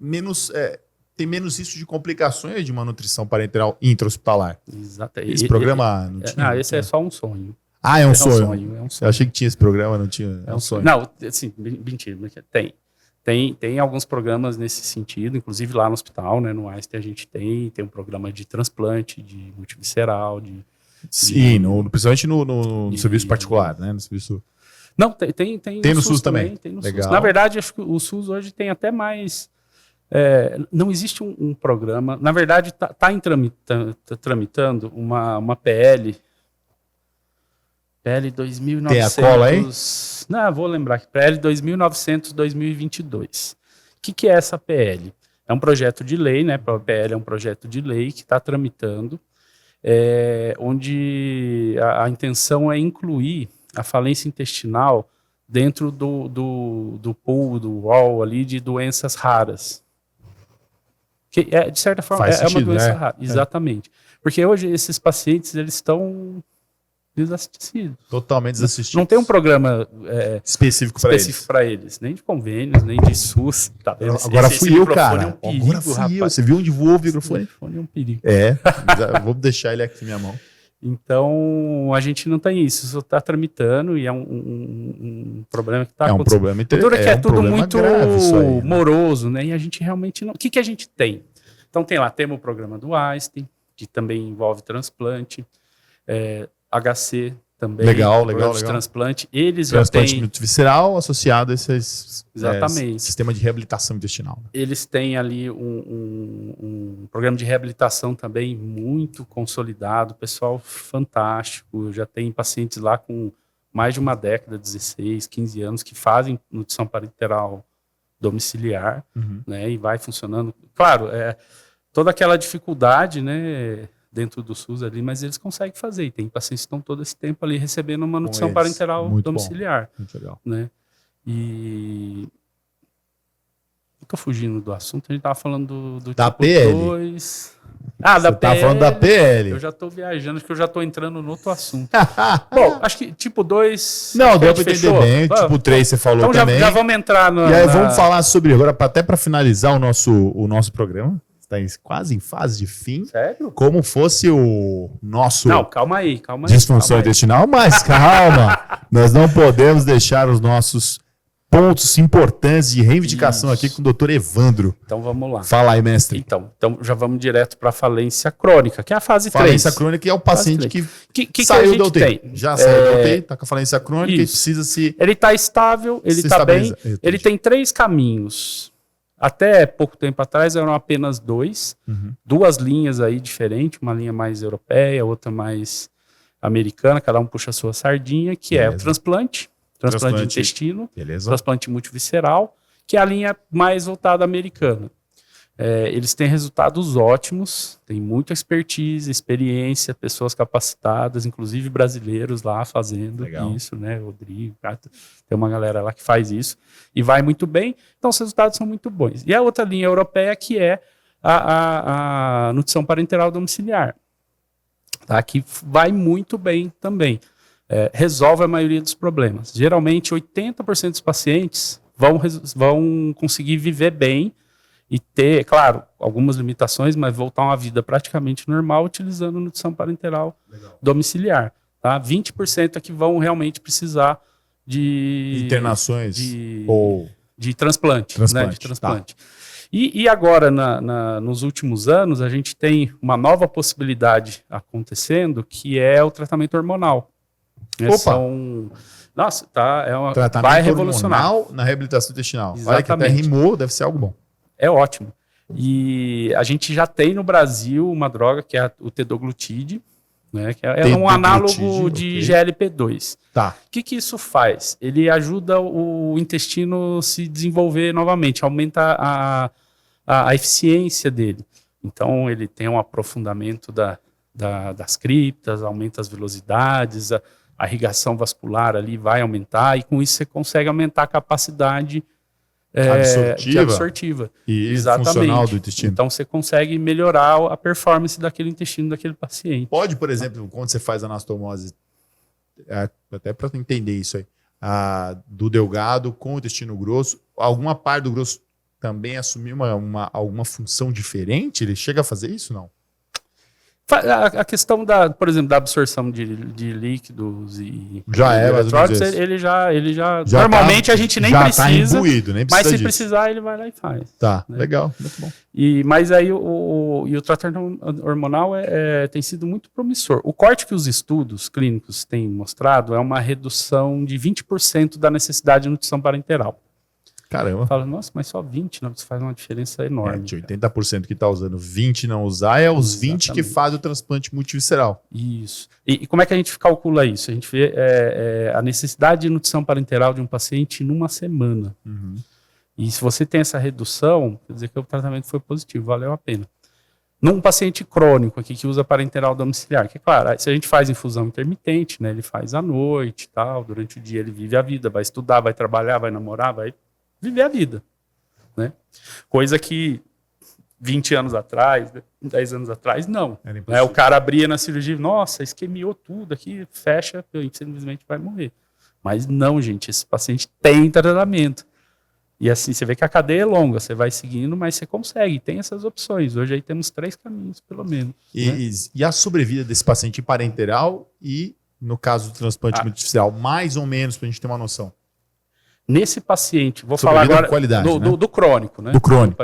menos risco de complicações de uma nutrição parenteral intra-hospitalar. Exato. Esse programa não tinha? Esse é só um sonho. É um sonho. É um sonho. Eu achei que tinha esse programa, não tinha. É um sonho. Não, assim, mentira. Tem alguns programas nesse sentido, inclusive lá no hospital, né, no Einstein a gente tem um programa de transplante, de multivisceral, Sim, principalmente no serviço particular, né? No serviço... Não, tem no SUS também. Tem no Legal. SUS. Na verdade, acho que o SUS hoje tem até mais... não existe um programa... Na verdade, está tramitando uma PL... PL 2900... Tem a cola aí? Não, vou lembrar aqui. PL 2900-2022. O que é essa PL? É um projeto de lei, né? A PL é um projeto de lei que está tramitando, onde a intenção é incluir a falência intestinal dentro do pool, do rol ali de doenças raras. Que de certa forma, Faz sentido, uma doença né? rara. Exatamente. Porque hoje esses pacientes, eles estão desassistidos. Totalmente desassistidos. Não tem um programa específico para eles. Nem de convênios, nem de SUS. Tá vendo? Agora fui eu, cara. É um perigo, Agora fui rapaz. eu. Você viu onde voou o microfone? Esse microfone é um perigo. Vou deixar ele aqui na minha mão. Então, a gente não tem isso. Isso está tramitando e é um problema que está acontecendo. Um problema interessante. É tudo muito aí, né? Moroso, né? E a gente realmente não... O que a gente tem? Então, temos o programa do Einstein, que também envolve transplante, HC também, Legal. de transplante. Eles Transplante já têm multivisceral associado a esses exatamente. Sistema de reabilitação intestinal. Né? Eles têm ali um programa de reabilitação também muito consolidado, pessoal fantástico. Já tem pacientes lá com mais de uma década, 16, 15 anos, que fazem nutrição parenteral domiciliar, né, e vai funcionando. Claro, toda aquela dificuldade, né, dentro do SUS ali, mas eles conseguem fazer. E tem pacientes que estão todo esse tempo ali recebendo uma nutrição parenteral domiciliar. Muito legal. Né? E estou fugindo do assunto, a gente estava falando do da tipo PL. 2. Da Você PL. Tá falando da PL. Eu já estou viajando, acho que eu já estou entrando no outro assunto. Bom, acho que tipo 2... Não, deu para entender bem. Tipo 3 você falou então também. Já vamos entrar no... E aí vamos falar sobre, agora até para finalizar o nosso programa, está quase em fase de fim. Sério? Como fosse o nosso... Não, calma aí. Disfunção intestinal, mas calma. Nós não podemos deixar os nossos pontos importantes de reivindicação aqui com o Dr. Evandro. Então vamos lá. Fala aí, mestre. Então já vamos direto para a falência crônica, que é a fase 3. Falência crônica é o paciente que saiu da UTI. Já saiu da UTI, está com a falência crônica e precisa se... Ele está estável, ele está bem. Ele tem 3 caminhos. Até pouco tempo atrás eram apenas 2. 2 linhas aí diferentes, uma linha mais europeia, outra mais americana, cada um puxa a sua sardinha, que é o transplante de intestino, transplante multivisceral, que é a linha mais voltada americana. Eles têm resultados ótimos, tem muita expertise, experiência, pessoas capacitadas, inclusive brasileiros lá fazendo isso, né? Rodrigo, tem uma galera lá que faz isso e vai muito bem, então os resultados são muito bons. E a outra linha europeia que é a nutrição parenteral domiciliar, tá? Que vai muito bem também. Resolve a maioria dos problemas. Geralmente, 80% dos pacientes vão conseguir viver bem e ter, claro, algumas limitações, mas voltar a uma vida praticamente normal utilizando nutrição parenteral domiciliar. Tá? 20% é que vão realmente precisar de... internações de transplante. Né? De transplante. Tá. E agora, nos últimos anos, a gente tem uma nova possibilidade acontecendo, que é o tratamento hormonal. Nossa, tá, vai revolucionar na reabilitação intestinal. Olha que até rimou, deve ser algo bom. É ótimo. E a gente já tem no Brasil uma droga que é o tedoglutide, né, que é um análogo de GLP-2. Tá. O que isso faz? Ele ajuda o intestino a se desenvolver novamente, aumenta a eficiência dele. Então, ele tem um aprofundamento das criptas, aumenta as velocidades, a irrigação vascular ali vai aumentar, e com isso você consegue aumentar a capacidade absortiva e funcional do intestino. Então você consegue melhorar a performance daquele intestino daquele paciente. Pode, por exemplo, quando você faz anastomose, até para entender isso aí, do delgado com o intestino grosso, alguma parte do grosso também assumir alguma função diferente? Ele chega a fazer isso, não? A questão por exemplo, da absorção de líquidos e eletrólitos, ele já normalmente a gente nem precisa, imbuído, nem precisa mas se disso. Precisar ele vai lá e faz. Tá, né? Legal, muito bom. Mas aí o tratamento hormonal tem sido muito promissor. O corte que os estudos clínicos têm mostrado é uma redução de 20% da necessidade de nutrição parenteral. Caramba. Fala, nossa, mas só 20, não, isso faz uma diferença enorme. De 80% que está usando, 20 não usar, é os 20 que faz o transplante multivisceral. Isso. E como é que a gente calcula isso? A gente vê a necessidade de nutrição parenteral de um paciente numa semana. E se você tem essa redução, quer dizer que o tratamento foi positivo, valeu a pena. Num paciente crônico aqui que usa parenteral domiciliar, que claro, se a gente faz infusão intermitente, né, ele faz à noite, tal, durante o dia ele vive a vida, vai estudar, vai trabalhar, vai namorar, vai viver a vida, né? Coisa que 20 anos atrás, 10 anos atrás, não. O cara abria na cirurgia, nossa, isquemiou tudo aqui, fecha, simplesmente vai morrer. Mas não, gente, esse paciente tem tratamento. E assim, você vê que a cadeia é longa, você vai seguindo, mas você consegue, tem essas opções. Hoje aí temos 3 caminhos, pelo menos. E a sobrevida desse paciente parenteral e, no caso do transplante multivisceral, mais ou menos, para a gente ter uma noção? Nesse paciente, vou falar agora qualidade, do crônico, né? Do crônico.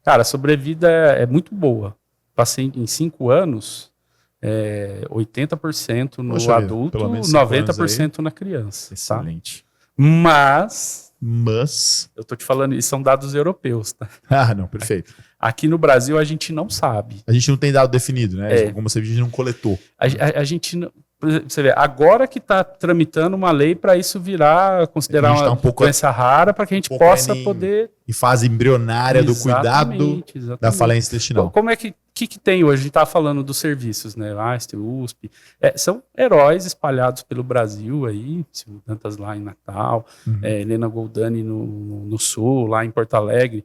Cara, a sobrevida é muito boa. passei em 5 anos, 80% no Poxa vida, adulto, pelo menos 5 anos 90% na criança. Excelente. Tá? Mas, eu tô te falando, isso são dados europeus, tá? Não, perfeito. Aqui no Brasil a gente não sabe. A gente não tem dado definido, né? Como você viu, a gente não coletou. A gente não... Você vê, agora que está tramitando uma lei para isso virar, considerar uma doença rara, para que a gente possa poder... Em fase embrionária do cuidado da falência intestinal. Como é que tem hoje? A gente está falando dos serviços, né? Einstein, USP. São heróis espalhados pelo Brasil aí, Silvio Dantas lá em Natal, Helena Goldani no Sul, lá em Porto Alegre.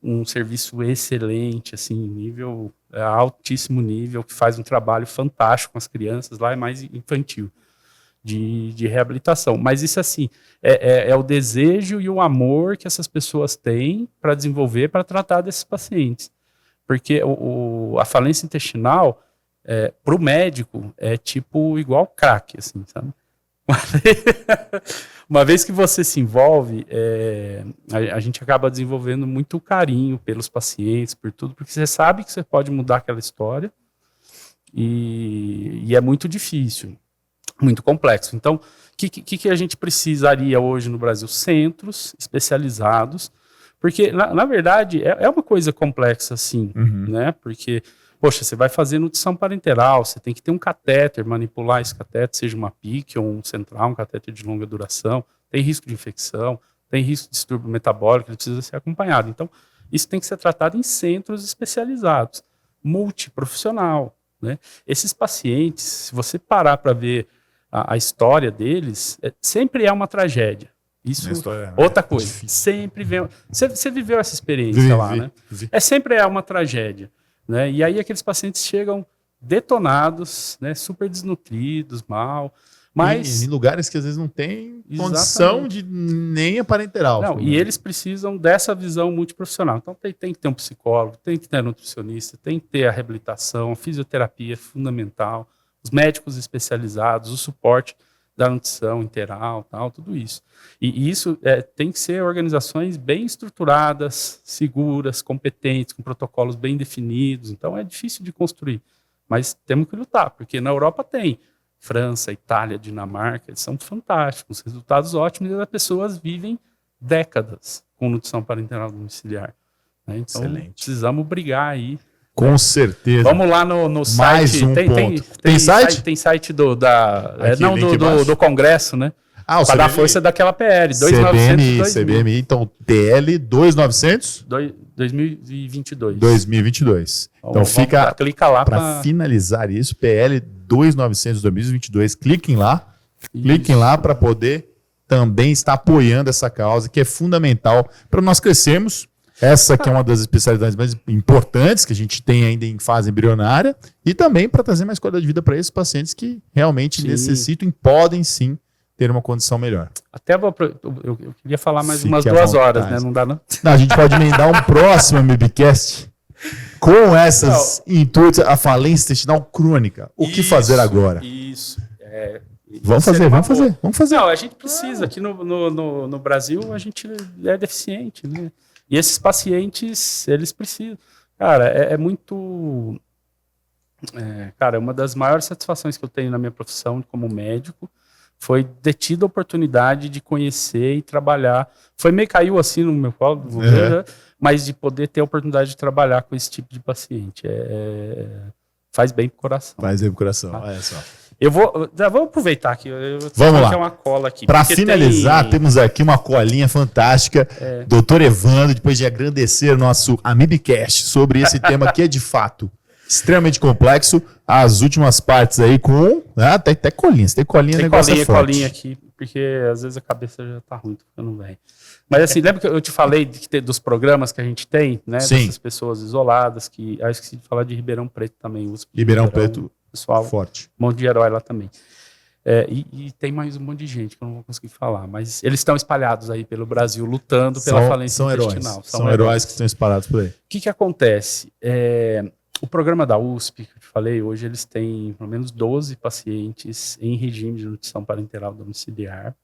Um serviço excelente, assim, nível altíssimo nível, que faz um trabalho fantástico com as crianças, lá é mais infantil, de reabilitação. Mas isso, assim, é o desejo e o amor que essas pessoas têm para desenvolver, para tratar desses pacientes. Porque a falência intestinal, para o médico, é tipo igual crack, assim, sabe? Uma vez que você se envolve, a gente acaba desenvolvendo muito carinho pelos pacientes, por tudo, porque você sabe que você pode mudar aquela história e é muito difícil, muito complexo. Então, o que a gente precisaria hoje no Brasil? Centros especializados, porque, na verdade, é uma coisa complexa, assim, né? Porque... Poxa, você vai fazer nutrição parenteral, você tem que ter um catéter, manipular esse catéter, seja uma PIC ou um central, um catéter de longa duração, tem risco de infecção, tem risco de distúrbio metabólico, ele precisa ser acompanhado. Então, isso tem que ser tratado em centros especializados, multiprofissional, né? Esses pacientes, se você parar para ver a história deles, sempre é uma tragédia. Isso, outra coisa, sempre vem... Você viveu essa experiência lá, né? Sempre é uma tragédia. Né? E aí aqueles pacientes chegam detonados, né, super desnutridos, mal, mas... Em lugares que às vezes não tem condição de nem a parenteral. Não, e eles precisam dessa visão multiprofissional. Então tem que ter um psicólogo, tem que ter um nutricionista, tem que ter a reabilitação, a fisioterapia é fundamental, os médicos especializados, o suporte da nutrição interal, tal, tudo isso. E isso tem que ser organizações bem estruturadas, seguras, competentes, com protocolos bem definidos. Então é difícil de construir, mas temos que lutar, porque na Europa tem França, Itália, Dinamarca, eles são fantásticos, resultados ótimos, e as pessoas vivem décadas com nutrição parenteral domiciliar. Né? Então precisamos brigar aí. Com certeza. Vamos lá no site. Mais um ponto. Tem site? Tem site do Congresso, né? Para dar força daquela PL. 2900. CBMI, então TL 2900? 2022. Então clica lá para finalizar isso, PL 2900 2022. Cliquem lá. Cliquem lá para poder também estar apoiando essa causa, que é fundamental para nós crescermos. Essa que é uma das especialidades mais importantes que a gente tem ainda em fase embrionária, e também para trazer mais qualidade de vida para esses pacientes que realmente necessitam e podem sim ter uma condição melhor. Até eu queria falar mais umas 2 horas, né? Não dá, não? Não, a gente pode emendar um próximo MBcast com essas intuitos, a falência intestinal crônica. O que fazer agora? Isso. Vamos fazer. Não, a gente precisa. Aqui no Brasil, a gente é deficiente, né? E esses pacientes, eles precisam. Cara, é muito... Cara, uma das maiores satisfações que eu tenho na minha profissão como médico foi ter tido a oportunidade de conhecer e trabalhar. Caiu assim no meu colo, mas de poder ter a oportunidade de trabalhar com esse tipo de paciente. Faz bem pro coração. Faz bem pro coração, olha só. Vou aproveitar aqui. Vamos lá. Uma cola aqui. Para finalizar, temos aqui uma colinha fantástica. Doutor Evandro, depois de agradecer o nosso Amibcast sobre esse tema que é de fato extremamente complexo. As últimas partes aí com... Tem até colinhas. Tem colinha, negócio é forte. Colinha aqui, porque às vezes a cabeça já tá ruim, tô ficando velho. Mas assim, lembra que eu te falei dos programas que a gente tem, né? Sim. Dessas pessoas isoladas, que eu esqueci de falar de Ribeirão Preto também. Ribeirão Preto. Pessoal, forte. Um monte de herói lá também. E tem mais um monte de gente que eu não vou conseguir falar, mas eles estão espalhados aí pelo Brasil, lutando pela falência intestinal. São heróis que estão espalhados por aí. O que acontece? O programa da USP, que eu te falei, hoje eles têm pelo menos 12 pacientes em regime de nutrição parenteral domiciliar.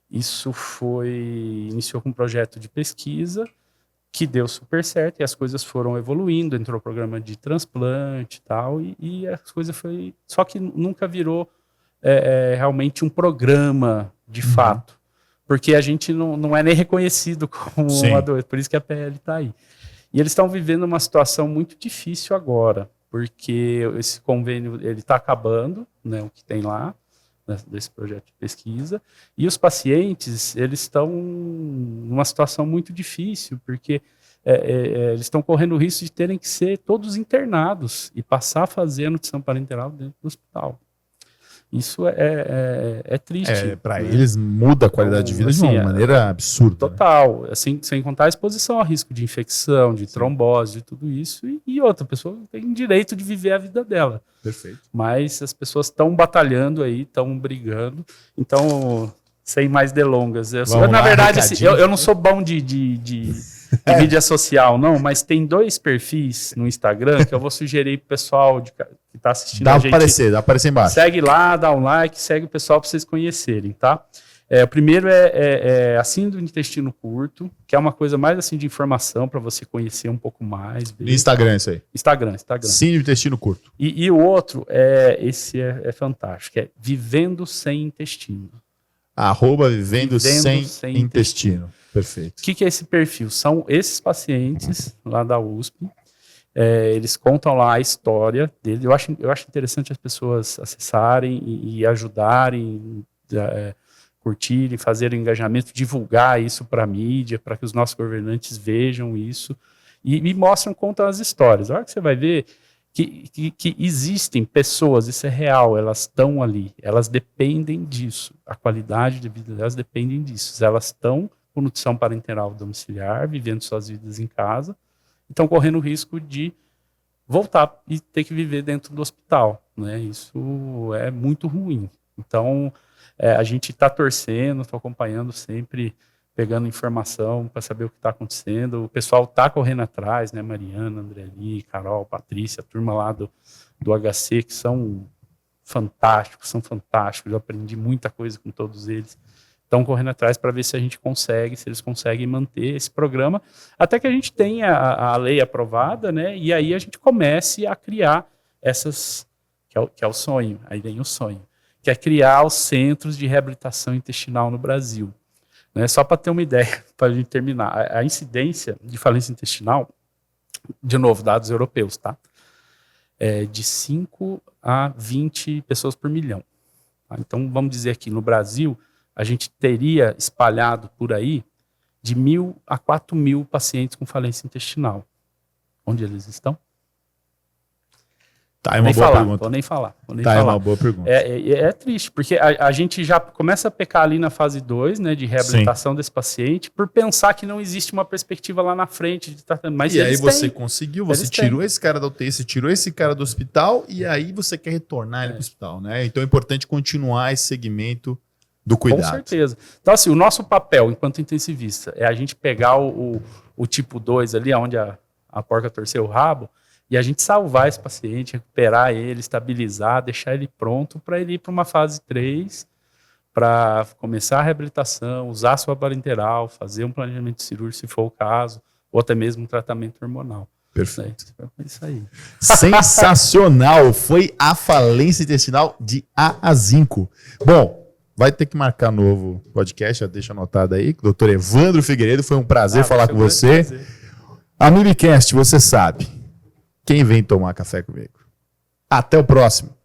Isso iniciou com um projeto de pesquisa que deu super certo, e as coisas foram evoluindo, entrou o programa de transplante e tal, e as coisas foi... Só que nunca virou realmente um programa de fato, porque a gente não é nem reconhecido como uma doença, por isso que a PL está aí. E eles estão vivendo uma situação muito difícil agora, porque esse convênio ele está acabando, né, o que tem lá, desse projeto de pesquisa, e os pacientes eles estão numa situação muito difícil, porque eles estão correndo o risco de terem que ser todos internados e passar a fazer a nutrição parenteral dentro do hospital. Isso é triste. Para eles muda a qualidade de vida de uma maneira absurda. Total. Né? Assim, sem contar a exposição a risco de infecção, de trombose, de tudo isso. E outra pessoa tem direito de viver a vida dela. Perfeito. Mas as pessoas estão batalhando aí, estão brigando. Então, sem mais delongas. Na verdade, assim, eu não sou bom de mídia social, não, mas tem 2 perfis no Instagram que eu vou sugerir pro pessoal que está assistindo a gente. Dá aparecer embaixo. Segue lá, dá um like, segue o pessoal para vocês conhecerem, tá? O primeiro é a síndrome do intestino curto, que é uma coisa mais assim de informação para você conhecer um pouco mais. No Instagram, isso aí. Instagram. Síndrome do intestino curto. E o outro, esse é fantástico, é Vivendo Sem Intestino. @vivendo sem intestino. Perfeito. O que é esse perfil? São esses pacientes lá da USP. Eles contam lá a história deles. Eu acho interessante as pessoas acessarem e ajudarem, curtirem, fazerem engajamento, divulgar isso para a mídia, para que os nossos governantes vejam isso e mostram, contam as histórias. A hora que você vai ver que existem pessoas, isso é real, elas estão ali, elas dependem disso, a qualidade de vida delas dependem disso, elas estão com nutrição parenteral domiciliar, vivendo suas vidas em casa, e estão correndo o risco de voltar e ter que viver dentro do hospital, né? Isso é muito ruim. Então, a gente está torcendo, estou acompanhando sempre, pegando informação para saber o que está acontecendo. O pessoal está correndo atrás, né? Mariana, Andreli, Carol, Patrícia, a turma lá do HC, que são fantásticos. Eu aprendi muita coisa com todos eles. Estão correndo atrás para ver se a gente consegue, se eles conseguem manter esse programa, até que a gente tenha a lei aprovada, né? E aí a gente comece a criar essas, que é o sonho, aí vem o sonho, que é criar os centros de reabilitação intestinal no Brasil. Né? Só para ter uma ideia, para a gente terminar, a incidência de falência intestinal, de novo, dados europeus, tá? É de 5 a 20 pessoas por milhão. Tá? Então, vamos dizer aqui, no Brasil, a gente teria espalhado por aí de 1.000 a 4.000 pacientes com falência intestinal. Onde eles estão? Tá, é uma boa pergunta. Vou nem falar. É uma boa pergunta. É triste, porque a gente já começa a pecar ali na fase 2, né, de reabilitação desse paciente, por pensar que não existe uma perspectiva lá na frente de tratamento. Mas e aí você conseguiu, você tirou esse cara da UTI, você tirou esse cara do hospital, e aí você quer retornar ele para o hospital, né? Então é importante continuar esse segmento do cuidado. Com certeza. Então, assim, o nosso papel enquanto intensivista é a gente pegar o tipo 2 ali, onde a porca torceu o rabo, e a gente salvar esse paciente, recuperar ele, estabilizar, deixar ele pronto para ele ir para uma fase 3, para começar a reabilitação, usar a sua parenteral, fazer um planejamento cirúrgico, se for o caso, ou até mesmo um tratamento hormonal. Perfeito. É isso aí. Sensacional! Foi a falência intestinal de A a Zinco. Bom, vai ter que marcar novo podcast, já deixa anotado aí. Dr. Evandro Figueiredo, foi um prazer falar com você. A Mimicast, você sabe, quem vem tomar café comigo. Até o próximo.